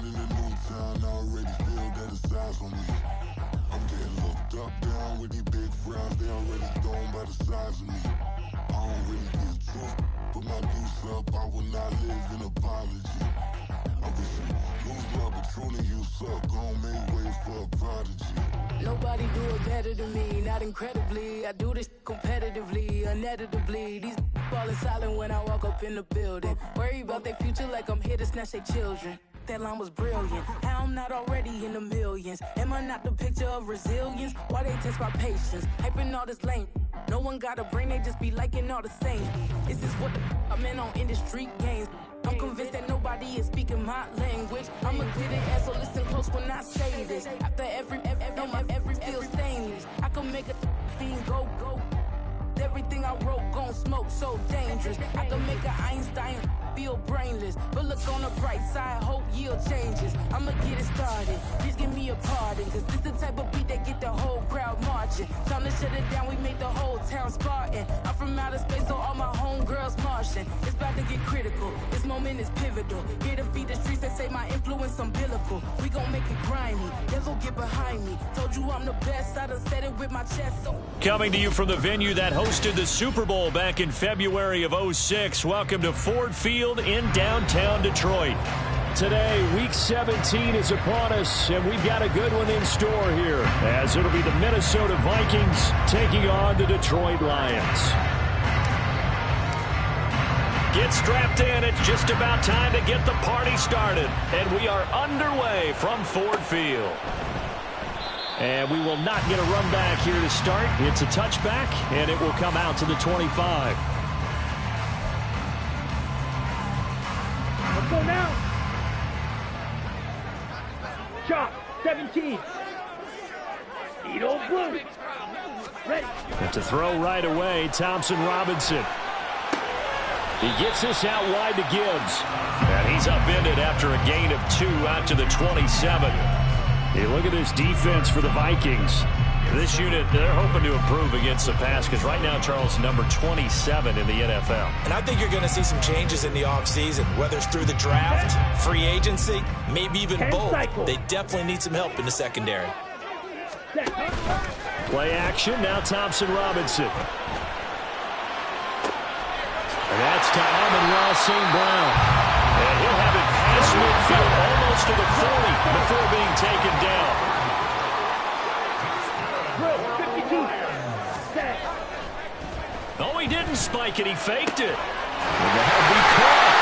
in a new town, I already feel that it's eyes on me. I'm getting looked up, down with these big frowns, they already thrown by the size of me. I don't really get truth, put my deuce up, I will not live in apology. I wish you lose love, but truly you suck, gon' make way for a prodigy. Nobody do it better than me, not incredibly. I do this competitively, uneditably. These falling silent when I walk up in the building. Worry about their future like I'm here to snatch their children. That line was brilliant. How I'm not already in the millions? Am I not the picture of resilience? Why they test my patience? Hyping all this lame. No one got a brain, they just be liking all the same. This is what the I'm in on industry games. I'm convinced that nobody is speaking my language. I'ma get it, so listen close when I say this. After every feel stainless. I can make a fiend go. Everything I wrote gon' smoke, so dangerous. I can make an Einstein feel brainless. But look on the bright side, hope yield changes. I'ma get it started, please give me a pardon. Cause this the type of beat that get the whole crowd marching. Time to shut it down, we make the whole town Spartan. I'm from outer space, so all my homegirls Martian. It's about to get critical, this moment is pivotal. Here to feed the streets that say my influence umbilical. We gon' make it grimy, devil get behind me. Told you I'm the best, I done said it with my chest. So coming to you from the venue that hosted the Super Bowl back in February of '06, welcome to Ford Field in downtown Detroit. Today, Week 17 is upon us, and we've got a good one in store here, as it'll be the Minnesota Vikings taking on the Detroit Lions. Get strapped in. It's just about time to get the party started, and we are underway from Ford Field. And we will not get a run back here to start. It's a touchback, and it will come out to the 25. Let's go now. Chop, 17. Edo Blue. Ready. And to throw right away, Thompson Robinson. He gets this out wide to Gibbs. And he's upended after a gain of 2 out to the 27. Hey, look at this defense for the Vikings. This unit, they're hoping to improve against the pass because right now, Charles, number 27 in the NFL. And I think you're going to see some changes in the offseason, whether it's through the draft, free agency, maybe even both. They definitely need some help in the secondary. Play action, now Thompson Robinson. And that's to Amon-Ra St. Brown. And he'll have it past midfield almost to the 40 before being taken down. Oh, he didn't spike it. He faked it. And that'll be caught.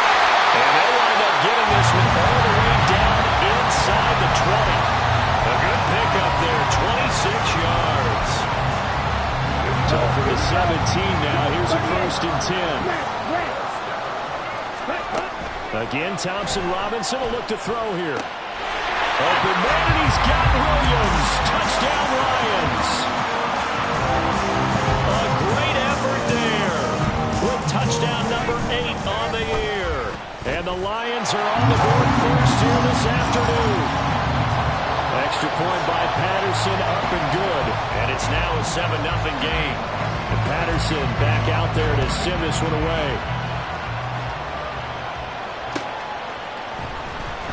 And they'll wind up getting this one all the way down inside the 20. A good pickup there, 26 yards. So for the 17 now, here's a 1st and 10. Again, Thompson Robinson will look to throw here. Open man, and he's got Williams. Touchdown, Lions. A great effort there. With touchdown number 8 on the year. And the Lions are on the board first here this afternoon. Extra point by Patterson, up and good. And it's now a 7-0 game. And Patterson back out there to send this one away.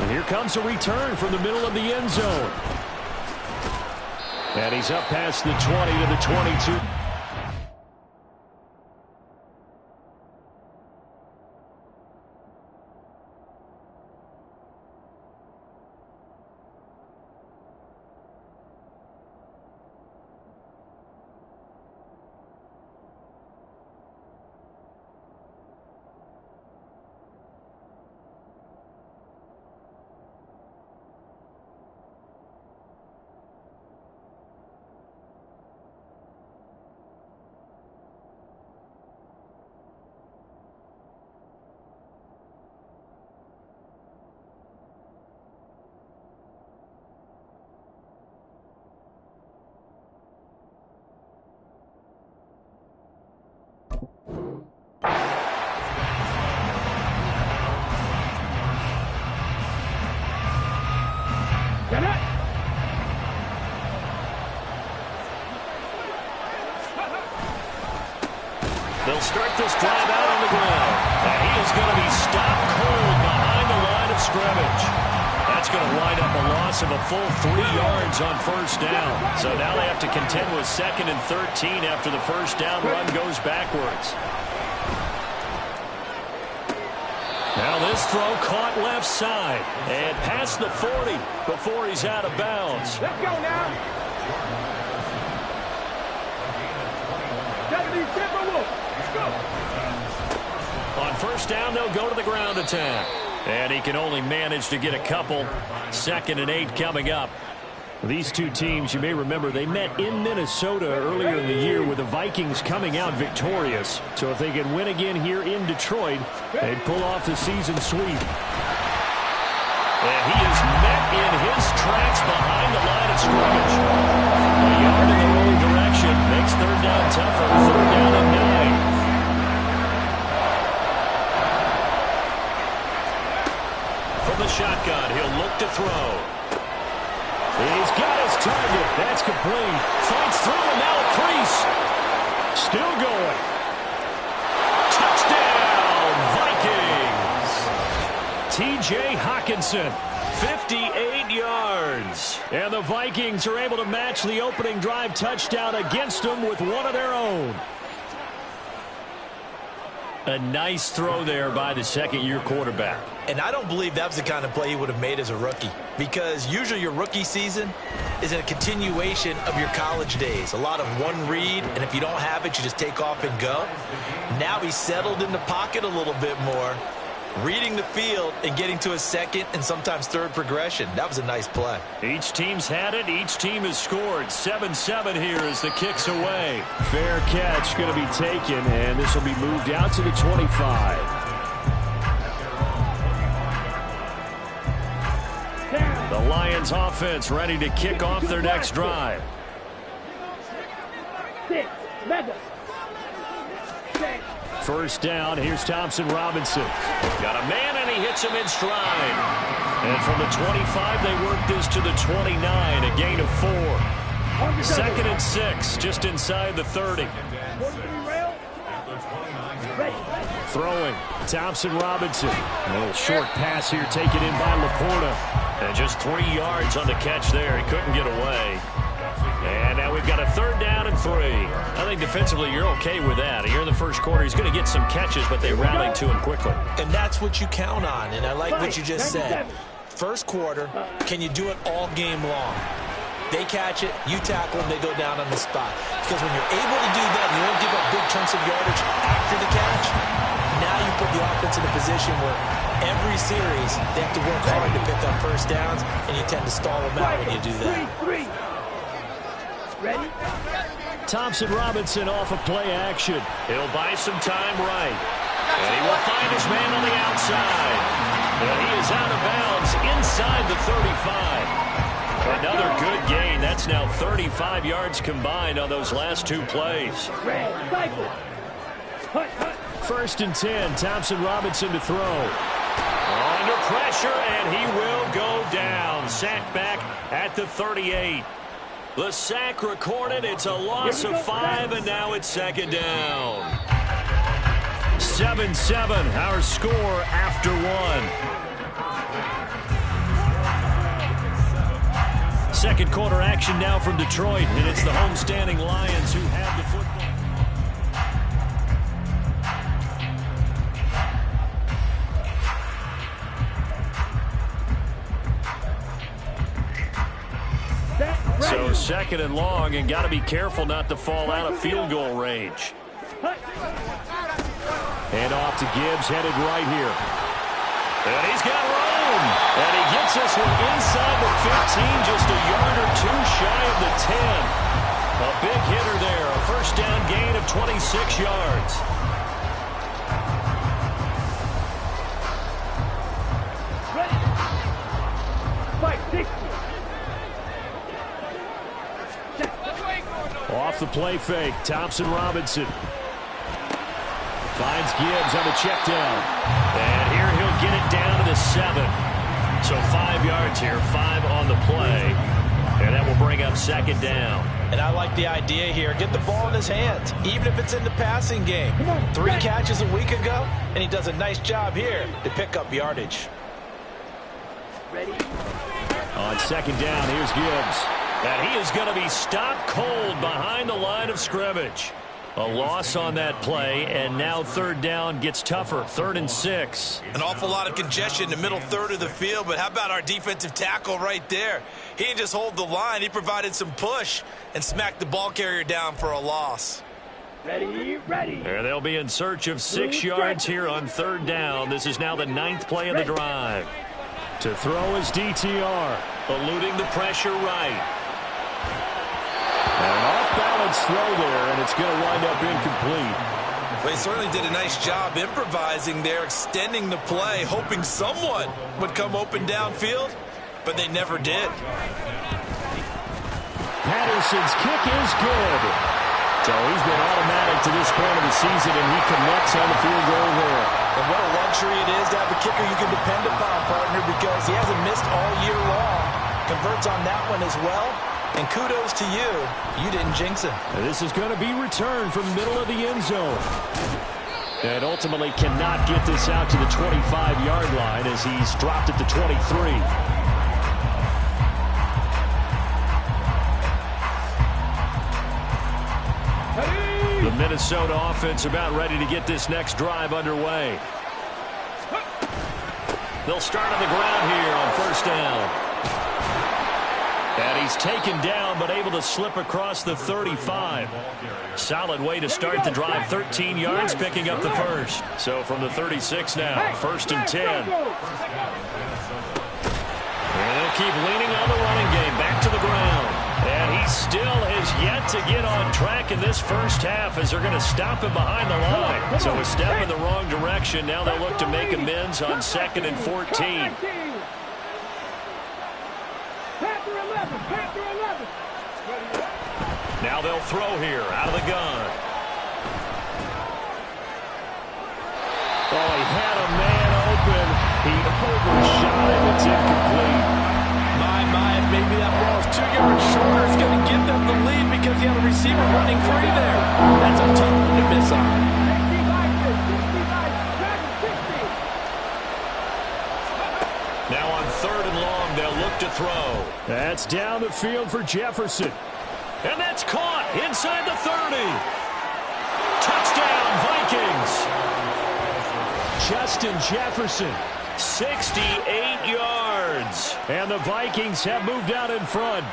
And here comes a return from the middle of the end zone. And he's up past the 20 to the 22. They'll start this drive out on the ground. And he is going to be stopped cold behind the line of scrimmage. That's That's going to wind up a loss of a full 3 yards on first down. So now they have to contend with 2nd and 13 after the first down run goes backwards. Now this throw caught left side and past the 40 before he's out of bounds. Let's go now. Let's go. On first down, they'll go to the ground attack. And he can only manage to get a couple. 2nd and 8 coming up. These two teams, you may remember, they met in Minnesota earlier in the year with the Vikings coming out victorious. So if they can win again here in Detroit, they'd pull off the season sweep. And he is met in his tracks behind the line of scrimmage. A yard in the wrong direction makes third down tougher. 3rd down and 9. From the shotgun, he'll look to throw. He's got his target. That's complete. Fights through and now a crease. Still going. Touchdown, Vikings. T.J. Hockenson, 58 yards. And the Vikings are able to match the opening drive touchdown against them with one of their own. A nice throw there by the second-year quarterback. And I don't believe that was the kind of play he would have made as a rookie, because usually your rookie season is a continuation of your college days. A lot of one read, and if you don't have it, you just take off and go. Now he's settled in the pocket a little bit more, reading the field and getting to a second and sometimes third progression. That was a nice play. Each team's had it. Each team has scored. 7-7 here as the kick's away. Fair catch going to be taken, and this will be moved out to the 25. The Lions offense ready to kick off their next drive. 6, mega. First down, here's Thompson Robinson. Got a man, and he hits him in stride. And from the 25, they work this to the 29, a gain of 4. 2nd and 6, just inside the 30. Throwing, Thompson Robinson. A little short pass here taken in by Laporta. And just 3 yards on the catch there. He couldn't get away. And now we've got a 3rd down and 3. I think defensively you're okay with that. Here in the first quarter, he's going to get some catches, but they rallied to him quickly. And that's what you count on, and I like what you just said. First quarter, can you do it all game long? They catch it, you tackle them, they go down on the spot. Because when you're able to do that, you don't give up big chunks of yardage after the catch. Now you put the offense in a position where every series they have to work hard to pick up first downs, and you tend to stall them out when you do that. Ready? Thompson Robinson off of play action. He'll buy some time right. And he will find his man on the outside. And he is out of bounds inside the 35. Another good gain. That's now 35 yards combined on those last 2 plays. First and 10, Thompson Robinson to throw. Under pressure, and he will go down. Sacked back at the 38. The sack recorded. It's a loss of 5, and now it's 2nd down. 7-7, our score after 1. Second quarter action now from Detroit, and it's the homestanding Lions who have the football. So 2nd and long, and got to be careful not to fall out of field goal range. And off to Gibbs, headed right here. And he's got room. And he gets this one inside the 15, just a yard or 2 shy of the 10. A big hitter there, a first down gain of 26 yards. Off the play fake, Thompson Robinson finds Gibbs on the check down. And here he'll get it down to the 7. So 5 yards here, 5 on the play. And that will bring up 2nd down. And I like the idea here. Get the ball in his hands, even if it's in the passing game. 3 catches a week ago, and he does a nice job here to pick up yardage. On second down, here's Gibbs. And he is going to be stopped cold behind the line of scrimmage. A loss on that play, and now third down gets tougher. 3rd and 6. An awful lot of congestion in the middle third of the field, but how about our defensive tackle right there? He didn't just hold the line. He provided some push and smacked the ball carrier down for a loss. Ready. And they'll be in search of 6 yards here on third down. This is now the 9th play of the drive. To throw is DTR, eluding the pressure right. An off-balance throw there, and it's going to wind up incomplete. They certainly did a nice job improvising there, extending the play, hoping someone would come open downfield, but they never did. Patterson's kick is good. So he's been automatic to this point of the season, and he connects on the field goal there. And what a luxury it is to have a kicker you can depend upon, partner, because he hasn't missed all year long. Converts on that one as well. And kudos to you. You didn't jinx him. And this is going to be returned from the middle of the end zone. And ultimately cannot get this out to the 25-yard line as he's dropped at the 23. The Minnesota offense about ready to get this next drive underway. They'll start on the ground here on first down. And he's taken down, but able to slip across the 35. Solid way to start the drive. 13 yards, picking up the first. So from the 36 now, 1st and 10. And they'll keep leaning on the running game. Back to the ground. And he still has yet to get on track in this first half as they're going to stop him behind the line. So a step in the wrong direction. Now they'll look to make amends on 2nd and 14. Now they'll throw here out of the gun. Oh, he had a man open. He overshot him. It's incomplete. My, maybe that ball is 2 yards shorter. It's going to give them the lead because you have a receiver running free there. That's a tough one to miss on. Now on 3rd and long, they'll look to throw. That's down the field for Jefferson. And that's caught inside the 30. Touchdown, Vikings. Justin Jefferson, 68 yards. And the Vikings have moved out in front.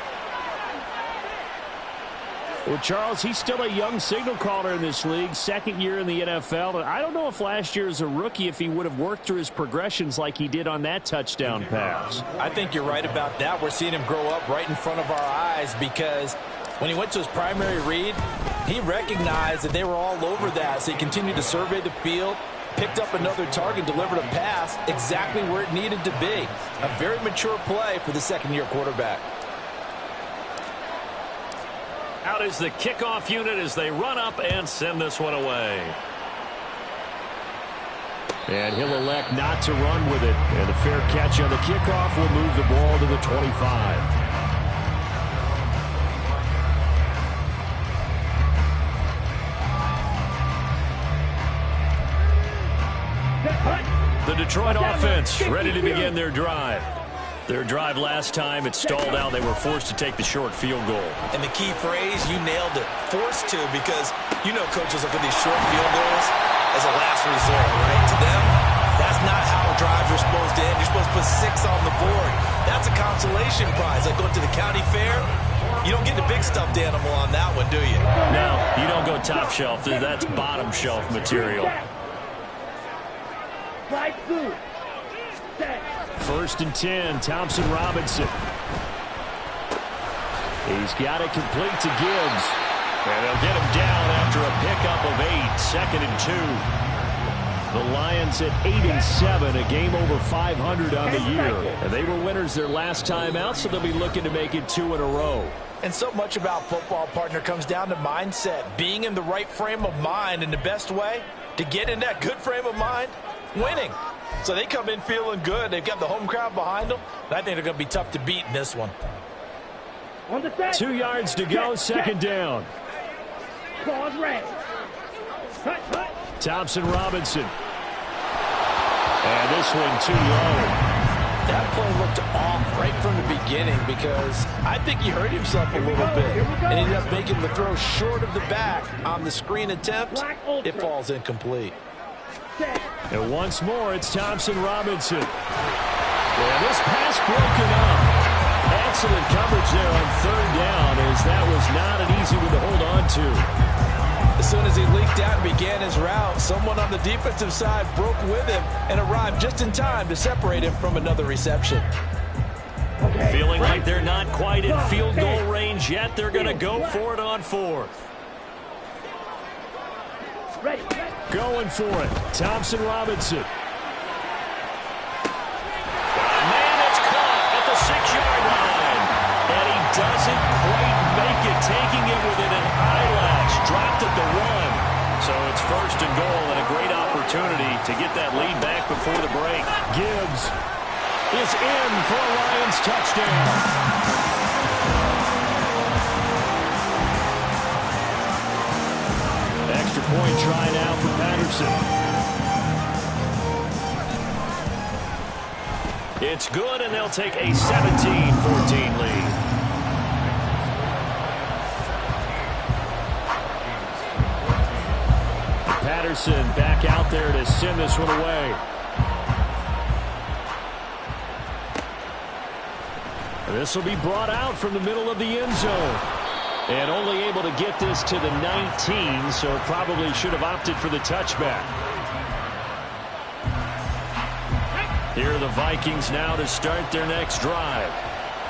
Well, Charles, he's still a young signal caller in this league, 2nd year in the NFL. And I don't know if last year as a rookie, if he would have worked through his progressions like he did on that touchdown pass. I think you're right about that. We're seeing him grow up right in front of our eyes because when he went to his primary read, he recognized that they were all over that. So he continued to survey the field, picked up another target, delivered a pass exactly where it needed to be. A very mature play for the 2nd-year quarterback. Out is the kickoff unit as they run up and send this one away. And he'll elect not to run with it. And a fair catch on the kickoff will move the ball to the 25. The Detroit offense ready to begin their drive. Their drive last time, it stalled out. They were forced to take the short field goal. And the key phrase, you nailed it. Forced to, because you know coaches look at these short field goals as a last resort, right? To them, that's not how drives are supposed to end. You're supposed to put 6 on the board. That's a consolation prize. Like going to the county fair, you don't get the big stuffed animal on that one, do you? No, you don't go top shelf. That's bottom shelf material. 1st and 10, Thompson Robinson. He's got it complete to Gibbs. And they'll get him down after a pickup of 8, 2nd and 2. The Lions at 8-7, a game over 500 on the year. And they were winners their last time out, so they'll be looking to make it 2 in a row. And so much about football, partner, comes down to mindset. Being in the right frame of mind, and the best way to get in that good frame of mind, winning. So they come in feeling good. They've got the home crowd behind them. And I think they're going to be tough to beat in this one. 2 yards to go, 2nd down. Thompson Robinson. And this one too low. That play looked off right from the beginning because I think he hurt himself a little bit and ended up making the throw short of the back on the screen attempt. It falls incomplete. And once more, it's Thompson Robinson. And this pass broken up. Excellent coverage there on third down, as that was not an easy one to hold on to. As soon as he leaked out and began his route, someone on the defensive side broke with him and arrived just in time to separate him from another reception. Feeling like they're not quite in field goal range yet. They're going to go for it on fourth. Going for it, Thompson Robinson. Man, it's caught at the 6-yard line. And he doesn't quite make it, taking it within an eyelash. Dropped at the 1. So it's first and goal and a great opportunity to get that lead back before the break. Gibbs is in for a Lions touchdown. Extra point try now for Patterson. It's good, and they'll take a 17-14 lead. Patterson back out there to send this one away. This will be brought out from the middle of the end zone. And only able to get this to the 19, so probably should have opted for the touchback. Here are the Vikings now to start their next drive.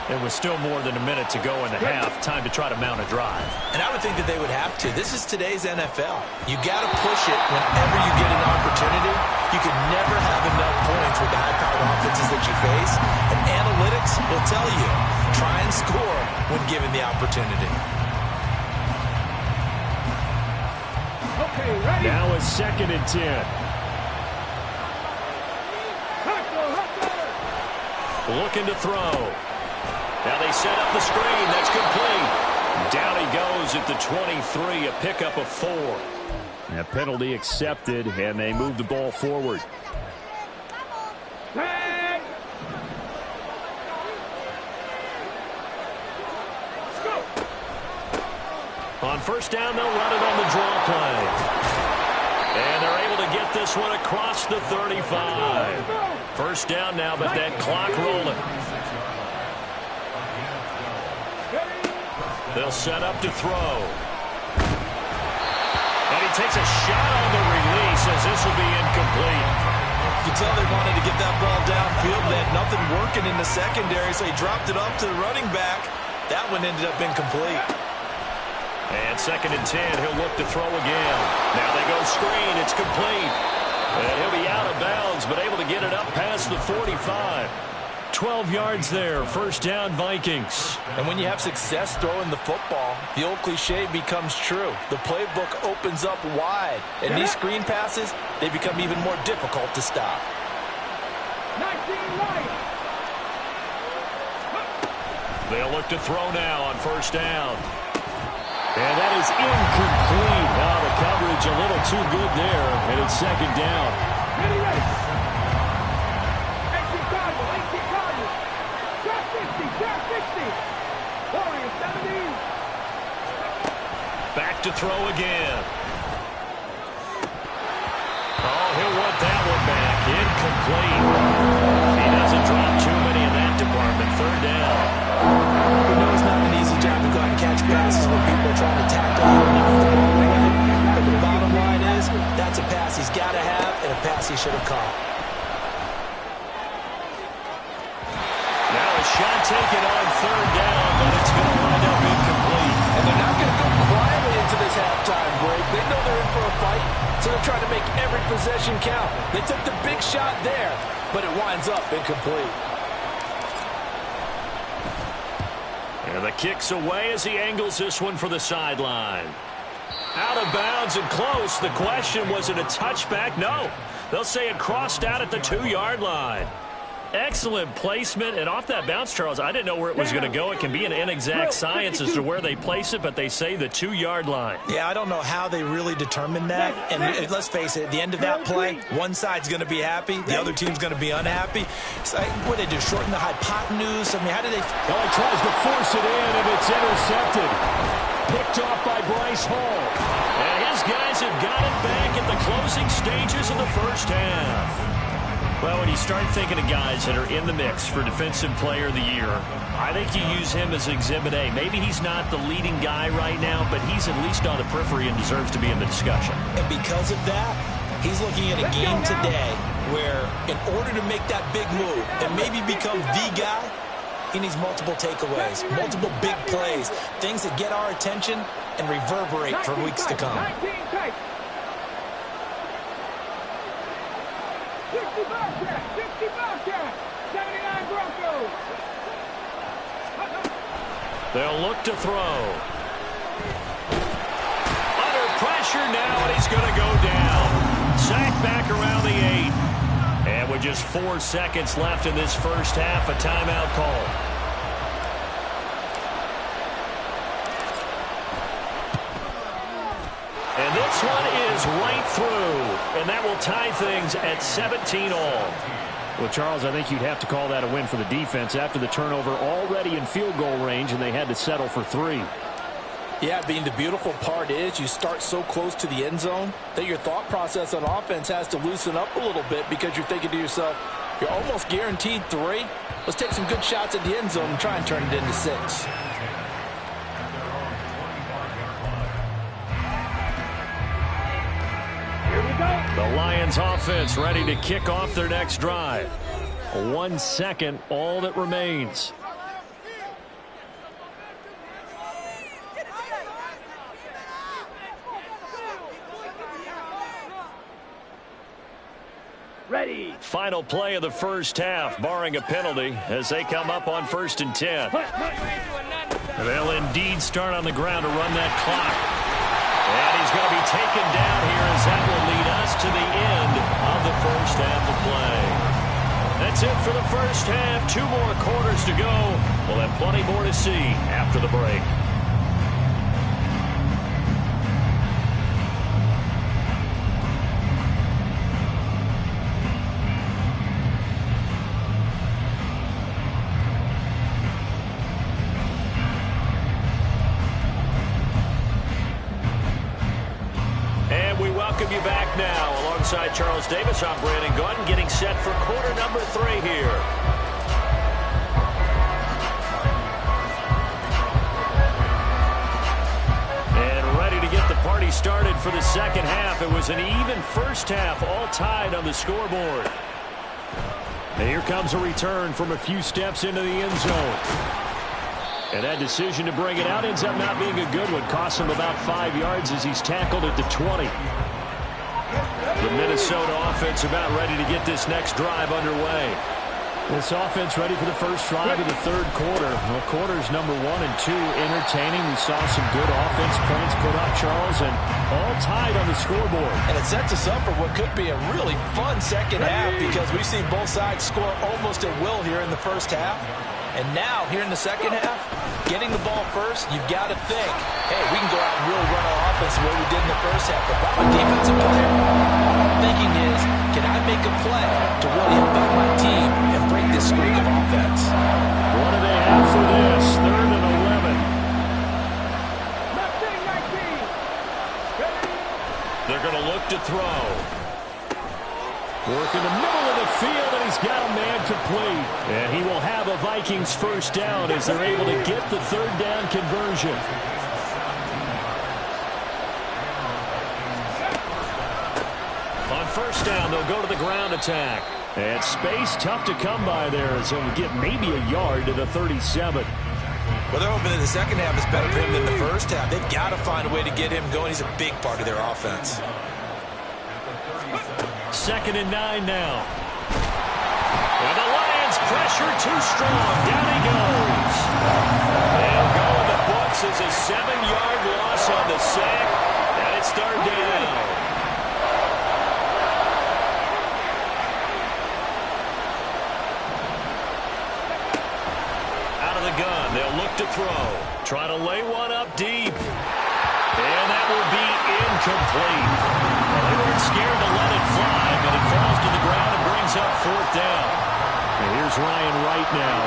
And with still more than a minute to go in the half, time to try to mount a drive. And I would think that they would have to. This is today's NFL. You got to push it whenever you get an opportunity. You can never have enough points with the high-powered offenses that you face. And analytics will tell you, try and score when given the opportunity. Now a 2nd and 10. Looking to throw. Now they set up the screen. That's complete. Down he goes at the 23, a pickup of 4. A penalty accepted, and they move the ball forward. On first down, they'll run it on the draw play. And they're able to get this one across the 35. First down now, but that clock rolling. They'll set up to throw. And he takes a shot on the release as this will be incomplete. You can tell they wanted to get that ball downfield. They had nothing working in the secondary, so he dropped it up to the running back. That one ended up incomplete. And 2nd and 10, he'll look to throw again. Now they go screen, it's complete. And he'll be out of bounds, but able to get it up past the 45. 12 yards there, first down Vikings. And when you have success throwing the football, the old cliche becomes true. The playbook opens up wide. And these screen passes, they become even more difficult to stop. 19 Lions. They'll look to throw now on first down. And that is incomplete. Now the coverage a little too good there, and it's 2nd down. Back to throw again. Oh, he'll want that one back. Incomplete. He doesn't drop too many in that department. 3rd down. We know it's not an easy job to go out and catch passes when people are trying to tackle you and you move the ball away. But the bottom line is, that's a pass he's got to have and a pass he should have caught. Now a shot taken on 3rd down, but it's going to wind up incomplete. And they're not going to go quietly into this halftime break. They know they're in for a fight, so they're trying to make every possession count. They took the big shot there, but it winds up incomplete. And the kick's away as he angles this one for the sideline. Out of bounds and close. The question, was it a touchback? No. They'll say it crossed out at the 2-yard line. Excellent placement, and off that bounce, Charles, I didn't know where it was going to go. It can be an inexact science as to where they place it, but they say the 2-yard line. Yeah, I don't know how they really determined that. And let's face it, at the end of that play, one side's going to be happy, the other team's going to be unhappy. So, what did they do, shorten the hypotenuse? I mean, how did they... Well, he tries to force it in, and it's intercepted. Picked off by Bryce Hall. And his guys have got it back at the closing stages of the first half. Well, when you start thinking of guys that are in the mix for Defensive Player of the Year, I think you use him as Exhibit A. Maybe he's not the leading guy right now, but he's at least on the periphery and deserves to be in the discussion. And because of that, he's looking at a game today where in order to make that big move and maybe become the guy, he needs multiple takeaways, multiple big plays, things that get our attention and reverberate for weeks to come. 60 Bobcats, 79 Broncos. They'll look to throw. Under pressure now, and he's going to go down. Sacked back around the 8. And with just 4 seconds left in this first half, a timeout call. And this one is right through, and that will tie things at 17 all. Well, Charles, I think you'd have to call that a win for the defense after the turnover already in field goal range, and they had to settle for 3. Yeah, Bean, the beautiful part is you start so close to the end zone that your thought process on offense has to loosen up a little bit because you're thinking to yourself, you're almost guaranteed 3. Let's take some good shots at the end zone and try and turn it into 6. The Lions offense ready to kick off their next drive. 1 second, all that remains. Ready. Final play of the first half, barring a penalty, as they come up on 1st and 10. They'll indeed start on the ground to run that clock. And he's going to be taken down here as that will lead us to the end of the first half of play. That's it for the first half. 2 more quarters to go. We'll have plenty more to see after the break. Welcome you back now. Alongside Charles Davis, I'm Brandon Gunn, getting set for quarter number 3 here. And ready to get the party started for the second half. It was an even first half, all tied on the scoreboard. And here comes a return from a few steps into the end zone. And that decision to bring it out ends up not being a good one. Costs him about 5 yards as he's tackled at the 20. The Minnesota offense about ready to get this next drive underway. This offense ready for the first drive of the third quarter. Well, quarters number 1 and 2 entertaining. We saw some good offense points put up, Charles, and all tied on the scoreboard. And it sets us up for what could be a really fun second half because we've seen both sides score almost at will here in the first half. And now, here in the second half, getting the ball first, you've got to think, hey, we can go out and really run our offense the way we did in the first half. If I'm a defensive player, all I'm thinking is, can I make a play to really help out my team and break this streak of offense? What do they have for this? 3rd and 11. They're going to look to throw. Work in the middle of the field, and he's got a man complete. And he will have a Vikings first down as they're able to get the 3rd down conversion. On first down, they'll go to the ground attack. And space tough to come by there as he'll get maybe a yard to the 37. Well, they're hoping that the second half is better for him than the first half. They've got to find a way to get him going. He's a big part of their offense. 2nd and 9 now. And the Lions pressure too strong. Down he goes. They'll go in the books as a 7-yard loss on the sack. And it's 3rd down. one up deep. And that will be incomplete. Well, they weren't scared to let it fly, but it falls to the ground and brings up 4th down. And here's Ryan Wright now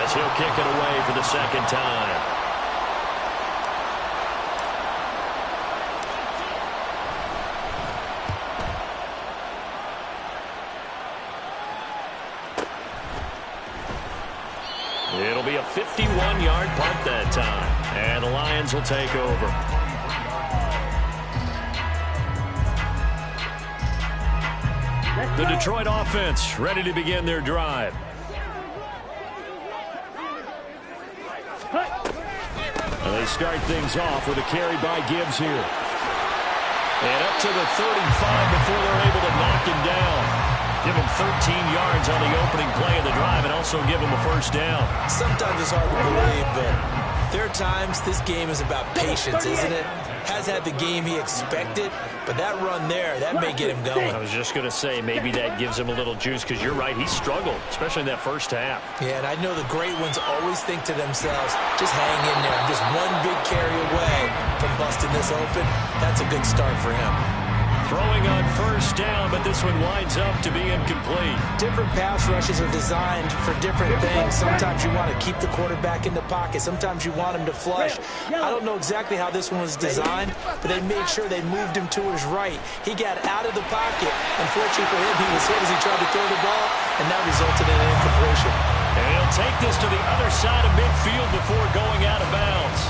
as he'll kick it away for the second time. It'll be a 51-yard punt that time, and the Lions will take over. The Detroit offense ready to begin their drive. And they start things off with a carry by Gibbs here. And up to the 35 before they're able to knock him down. Give him 13 yards on the opening play of the drive and also give him a first down. Sometimes it's hard to believe, but there are times this game is about patience, isn't it? Has had the game he expected, but that run there, that may get him going. I was just going to say maybe that gives him a little juice because you're right, he struggled, especially in that first half. Yeah, and I know the great ones always think to themselves, just hang in there. I'm just one big carry away from busting this open. That's a good start for him. Throwing on first down, but this one winds up to be incomplete. Different pass rushes are designed for different things. Sometimes you want to keep the quarterback in the pocket. Sometimes you want him to flush. I don't know exactly how this one was designed, but they made sure they moved him to his right. He got out of the pocket. Unfortunately for him, he was hit as he tried to throw the ball, and that resulted in an incompletion. And he'll take this to the other side of midfield before going out of bounds.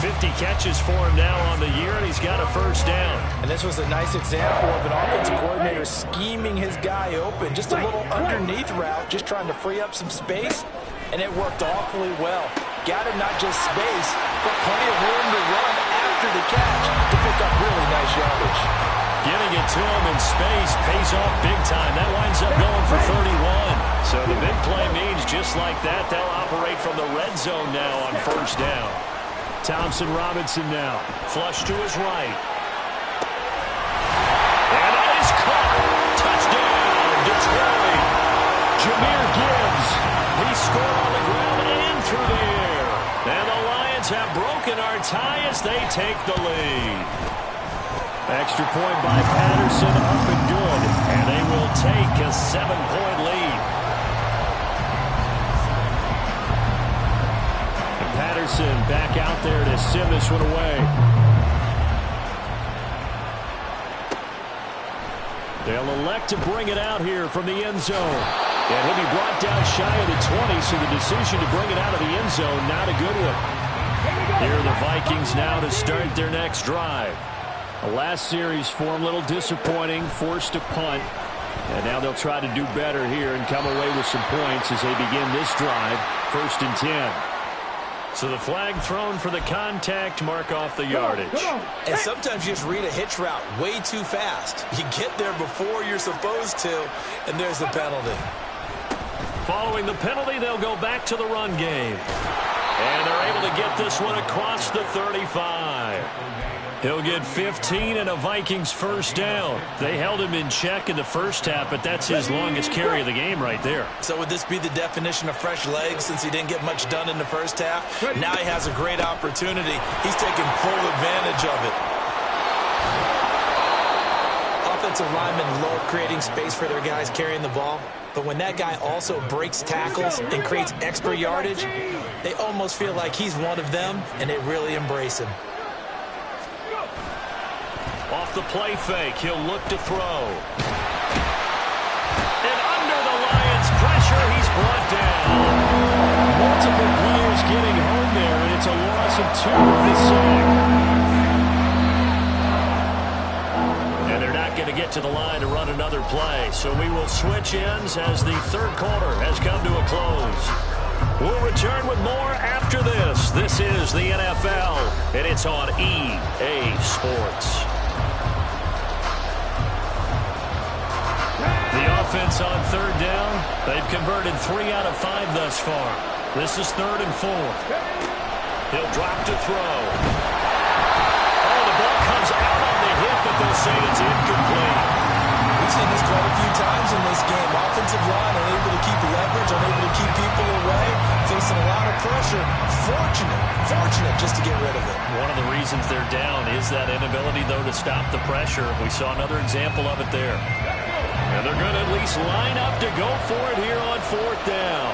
50 catches for him now on the year, and he's got a first down. And this was a nice example of an offensive coordinator scheming his guy open. Just a little underneath route, just trying to free up some space, and it worked awfully well. Got him not just space, but plenty of room to run after the catch to pick up really nice yardage. Getting it to him in space pays off big time. That winds up going for 31. So the big play means just like that, they'll operate from the red zone now on first down. Thompson Robinson now, flush to his right. And that is caught. Touchdown, Detroit. Jahmyr Gibbs. He scored on the ground and through the air. And the Lions have broken our tie as they take the lead. Extra point by Patterson, up and good. And they will take a 7-point lead. Patterson back out there to send this one away. They'll elect to bring it out here from the end zone. And he'll be brought down shy of the 20, so the decision to bring it out of the end zone, not a good one. Here are the Vikings now to start their next drive. The last series for them, a little disappointing, forced a punt. And now they'll try to do better here and come away with some points as they begin this drive, 1st and 10. So the flag thrown for the contact, mark off the yardage. And sometimes you just read a hitch route way too fast. You get there before you're supposed to, and there's the penalty. Following the penalty, they'll go back to the run game. And they're able to get this one across the 35. He'll get 15 and a Vikings first down. They held him in check in the first half, but that's his longest carry of the game right there. So would this be the definition of fresh legs since he didn't get much done in the first half? Now he has a great opportunity. He's taking full advantage of it. Offensive linemen love creating space for their guys carrying the ball. But when that guy also breaks tackles and creates extra yardage, they almost feel like he's one of them, and they really embrace him. Off the play fake, he'll look to throw. And under the Lions' pressure, he's brought down. Multiple players getting home there, and it's a loss of 2 on this side. And they're not going to get to the line to run another play, so we will switch ends as the third quarter has come to a close. We'll return with more after this. This is the NFL, and it's on EA Sports. The offense on third down, they've converted 3 out of 5 thus far. This is 3rd and 4. He'll drop to throw. Oh, the ball comes out on the hit, but they'll say it's incomplete. We seen this quite a few times in this game. Offensive line unable to keep leverage, unable to keep people away, facing a lot of pressure. Fortunate just to get rid of it. One of the reasons they're down is that inability, though, to stop the pressure. We saw another example of it there. And they're going to at least line up to go for it here on 4th down.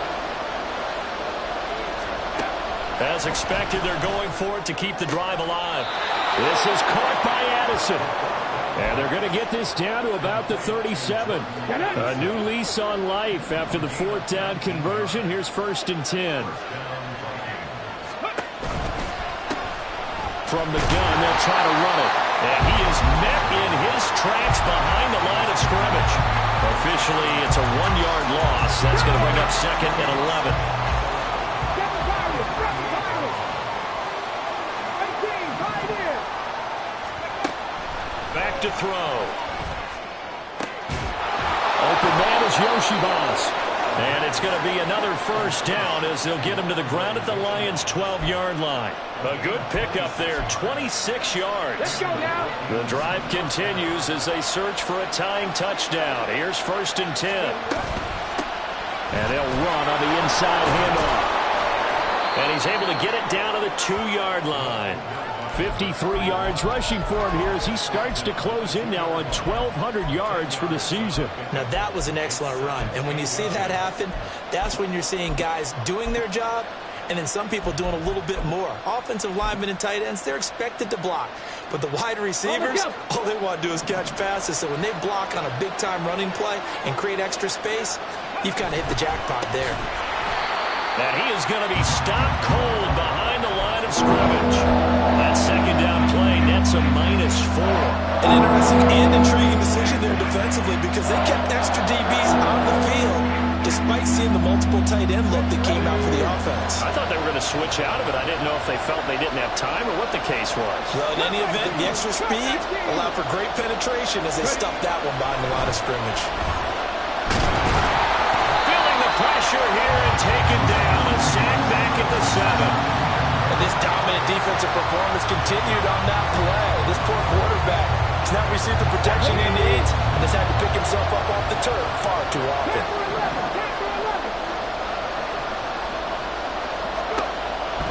As expected, they're going for it to keep the drive alive. This is caught by Addison. And they're going to get this down to about the 37. A new lease on life after the 4th down conversion. Here's 1st and 10. From the gun, they'll try to run it. And he is met in his tracks behind the line of scrimmage. Officially, it's a 1-yard loss. That's going to bring up 2nd and 11. Back to throw. Open man is Yoshibas. And it's going to be another 1st down as they'll get him to the ground at the Lions' 12-yard line. A good pickup there, 26 yards. Let's go now. The drive continues as they search for a tying touchdown. Here's 1st and 10. And they'll run on the inside handoff. And he's able to get it down to the 2-yard line. 53 yards rushing for him here as he starts to close in now on 1,200 yards for the season. Now, that was an excellent run. And when you see that happen, that's when you're seeing guys doing their job and then some people doing a little bit more. Offensive linemen and tight ends, they're expected to block. But the wide receivers, all they want to do is catch passes. So when they block on a big-time running play and create extra space, you've kind of hit the jackpot there. And he is going to be stopped cold behind the line of scrimmage. That 2nd down play nets a -4. An interesting and intriguing decision there defensively because they kept extra DBs on the field despite seeing the multiple tight end look that came out for the offense. I thought they were going to switch out of it. I didn't know if they felt they didn't have time or what the case was. Well, in any event, the extra speed allowed for great penetration as they stuffed that one behind the line of scrimmage. Feeling the pressure here and taken down. A sack back at the 7. And this dominant defensive performance continued on that play. This poor quarterback has not received the protection he needs and has had to pick himself up off the turf far too often.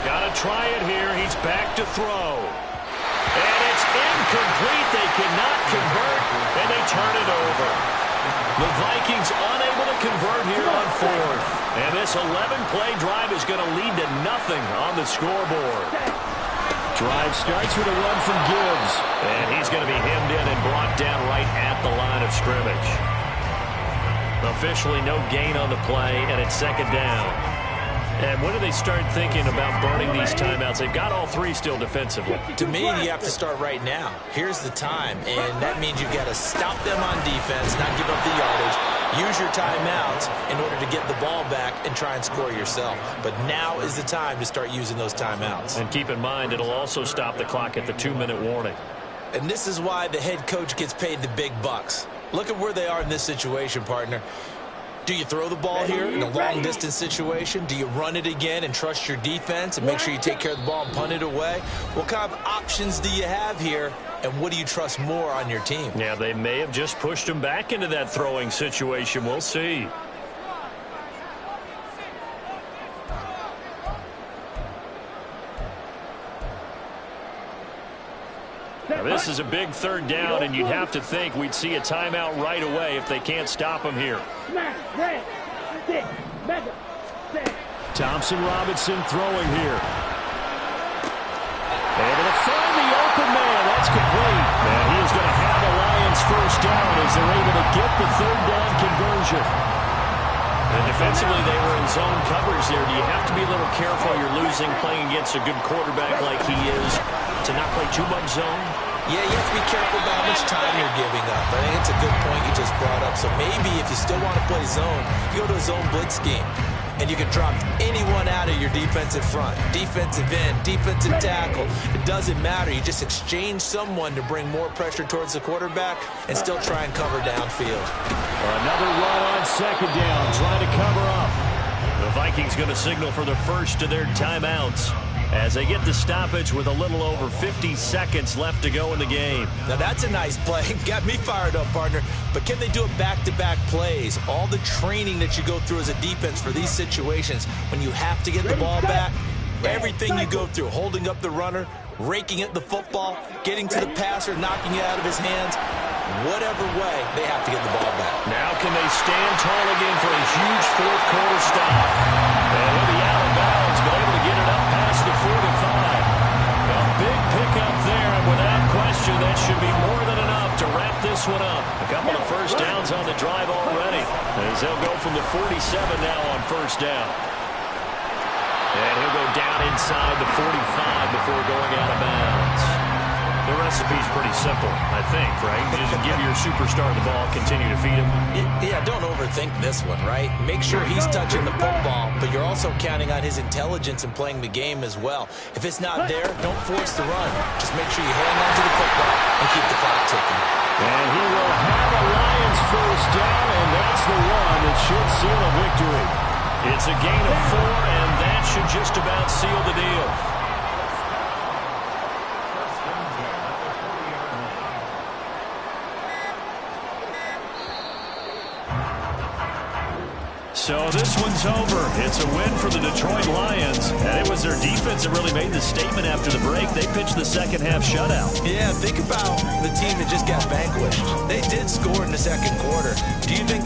Got to try it here. He's back to throw. And it's incomplete. They cannot convert, and they turn it over. The Vikings unable to convert here on 4th. And this 11-play drive is going to lead to nothing on the scoreboard. Drive starts with a run from Gibbs. And he's going to be hemmed in and brought down right at the line of scrimmage. Officially no gain on the play, and it's 2nd down. And when do they start thinking about burning these timeouts? They've got all 3 still defensively. To me, you have to start right now. Here's the time, and that means you've got to stop them on defense, not give up the yardage, use your timeouts in order to get the ball back and try and score yourself. But now is the time to start using those timeouts. And keep in mind, it'll also stop the clock at the 2-minute warning. And this is why the head coach gets paid the big bucks. Look at where they are in this situation, partner. Do you throw the ball here in a long-distance situation? Do you run it again and trust your defense and make sure you take care of the ball and punt it away? What kind of options do you have here, and what do you trust more on your team? Yeah, they may have just pushed him back into that throwing situation. We'll see. Now, this is a big 3rd down, and you'd have to think we'd see a timeout right away if they can't stop him here. Thompson Robinson throwing here. Able to find the open man. That's complete. And he is going to have the Lions 1st down as they're able to get the 3rd down conversion. And defensively, they were in zone coverage there. Do you have to be a little careful you're losing playing against a good quarterback like he is to not play too much zone? Yeah, you have to be careful about how much time you're giving up. I think it's a good point you just brought up. So maybe if you still want to play zone, you go to a zone blitz scheme. And you can drop anyone out of your defensive front. Defensive end, defensive tackle. It doesn't matter. You just exchange someone to bring more pressure towards the quarterback and still try and cover downfield. Another run on 2nd down, trying to cover up. The Vikings going to signal for the first of their timeouts. as they get the stoppage with a little over 50 seconds left to go in the game. Now that's a nice play. Got me fired up, partner. But can they do it back-to-back plays? All the training that you go through as a defense for these situations, when you have to get the ball back, everything you go through, holding up the runner, raking at the football, getting to the passer, knocking it out of his hands, whatever way, they have to get the ball back. Now can they stand tall again for a huge fourth quarter stop? And he'll be out of bounds, but able to get it up past the 45. A big pickup there, and without question, that should be more than enough to wrap this one up. A couple of first downs on the drive already, as they'll go from the 47 now on first down. And he'll go down inside the 45 before going out of bounds. The recipe's pretty simple, I think, right? Just give your superstar the ball, continue to feed him. Yeah, don't overthink this one, right? Make sure he's touching the football, but you're also counting on his intelligence in playing the game as well. If it's not there, don't force the run. Just make sure you hang on to the football and keep the clock ticking. And he will have a Lions first down, and that's the one that should seal a victory. It's a gain of 4, and that should just about seal the deal. So this one's over. It's a win for the Detroit Lions. And it was their defense that really made the statement after the break. They pitched the second half shutout. Yeah, think about the team that just got vanquished. They did score in the second quarter. Do you think they